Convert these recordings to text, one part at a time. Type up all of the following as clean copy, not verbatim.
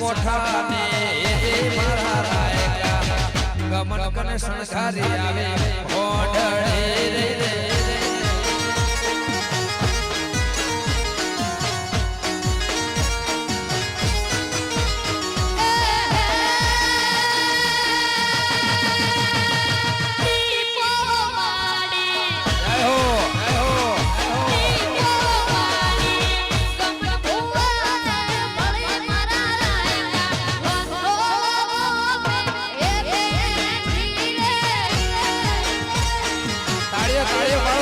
કોઠાને એ મારા રાયકા ગમન કને સંસારી આવે ઓઢળે રે તાળીઓ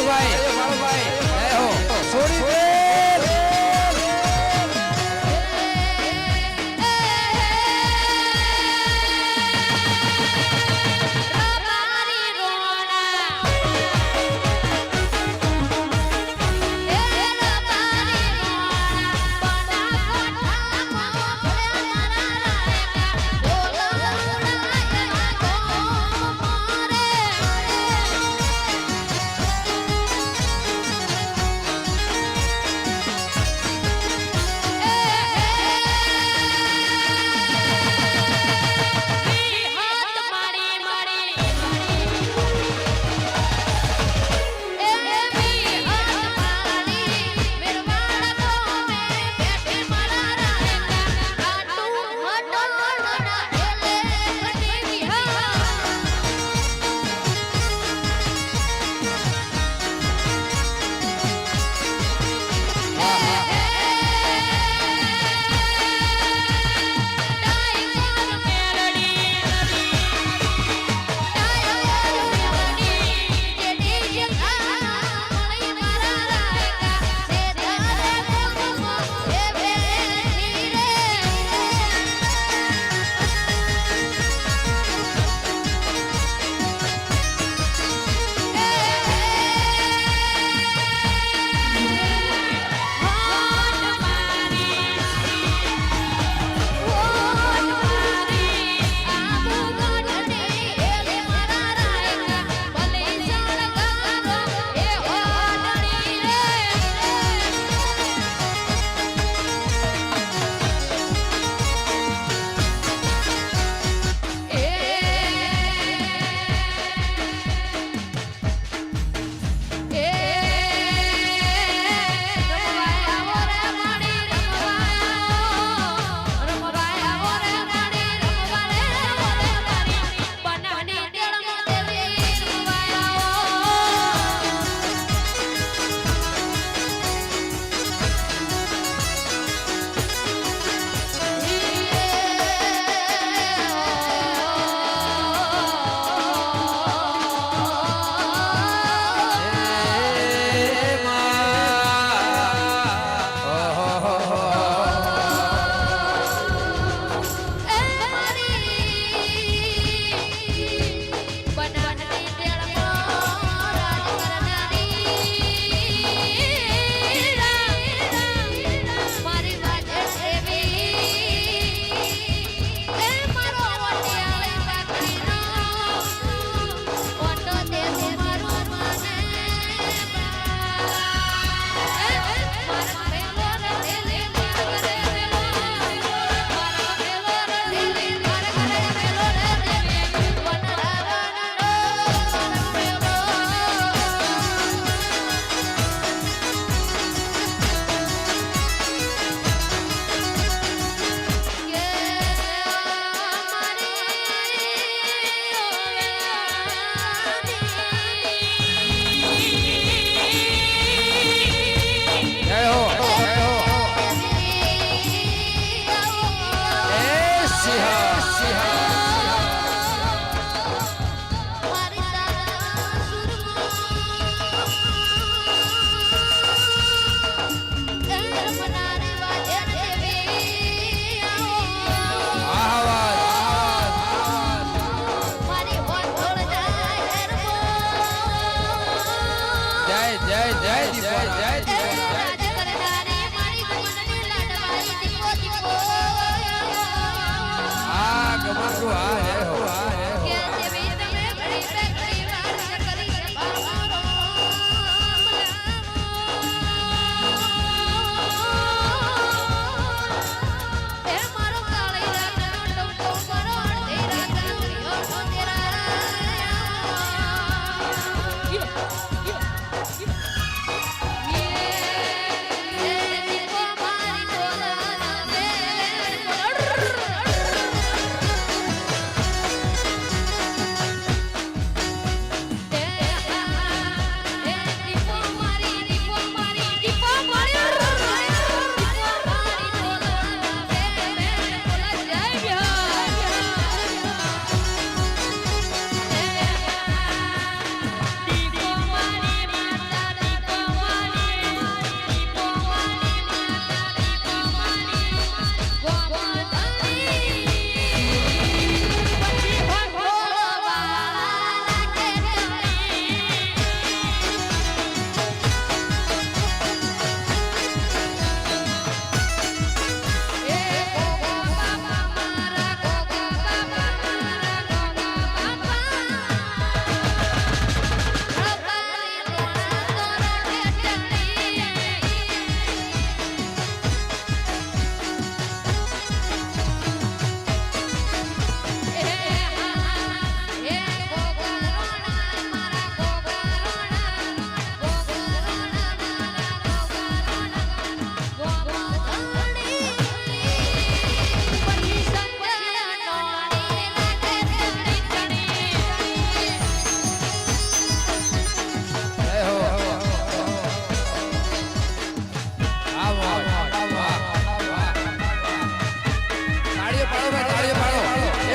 પાડો ભાઈ તાળીઓ પાડો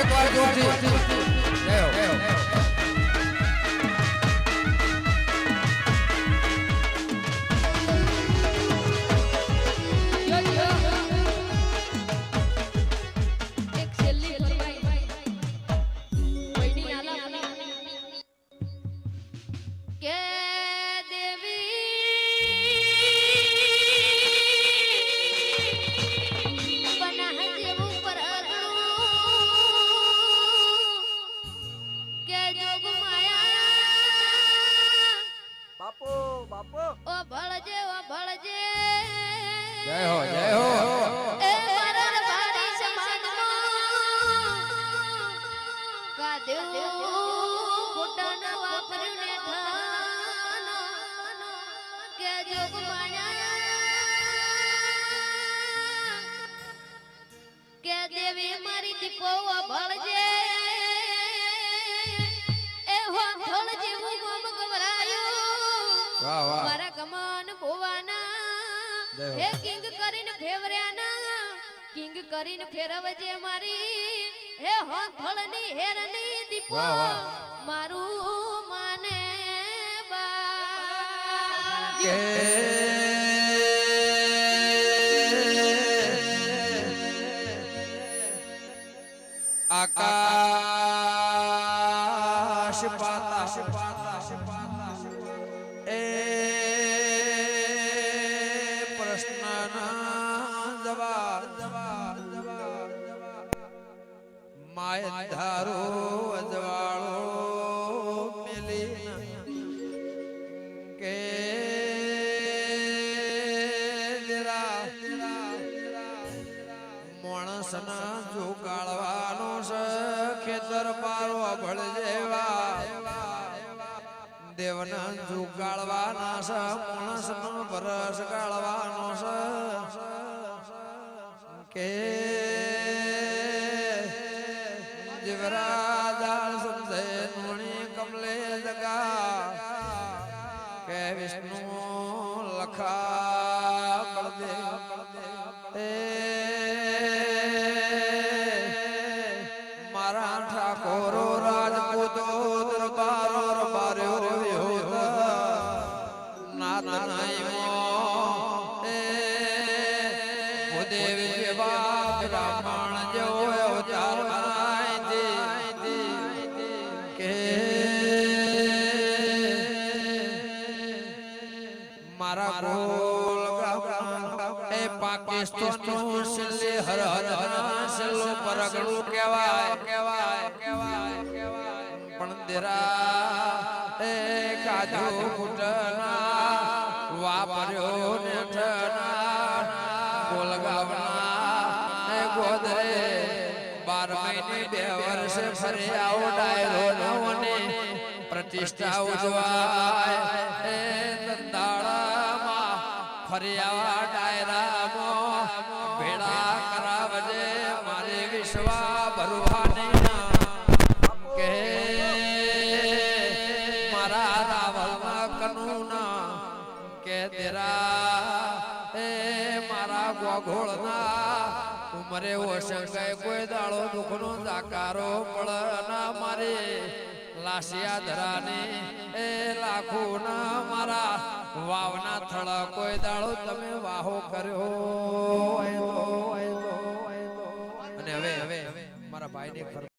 એકવાર જોરથી જય હો જય હો જય હો એ મરણ વાળી સમાજમાં કાદેવ ફોટાના વાપર્યું ને થાન કે જોગ માયા કે દેવી મારી દીકો ભળજે એ હો ભળ જેવું ગમ ગવરાયું વાહ વાહ મારા ગમન ભોવાના હે કિંગ કરીને ફેવર્યાના કિંગ કરીને ફેરવજે મારી હે હોથળની હેરની દીપો વાહ, વાહ. મારું માને બા કે આકાશ પાતા એ માય ધારો અજવાળો મેલી કે માણસના જોગાળવાનો છે ખેતર પારો ભળ જેવા દેવના જોગાળવાના છે માણસનો ભરસ ગાળવાનો છે કે જીવરાજાળ સમજે નુણી કમલે જગા કે વિષ્ણુ લખા પડદે એ મારા ઠાકોરો રાજપૂતો દરબારો રબાર્યો નાથ નાઈમો એ ભૂદેવી જેવા બ્રાહ્મણ જેવો અવતાર મારા ગોલ એ પાકિસ્તાનનું સિલ્લી હર હર સિલ્લો પરગણું કહેવાય પણ દેરા એ કાજુ કુટના વાપર્યો ને ઠના ગોલગાવના એ ગોદરે 12 મહિને 2 વર્ષે ફરી આવો ડાયરો નવને પ્રતિષ્ઠા ઉજવાય એ દંદાળામાં ફરી આવા ડાયરામાં ભેળા કરાવજે મારે વિશ્વા ભરવાની કે મારા રાવલના કનુના કે તેરા એ મારા ગોગોળના ઉમરે ઓશંગે કોઈ દાડો દુખનો દાકારો પડના મારે લાસિયા ધરાને એ લાખોના મારા વાવના થળા કોઈ દાડો તમે વાહો કર્યો અને હવે મારા ભાઈને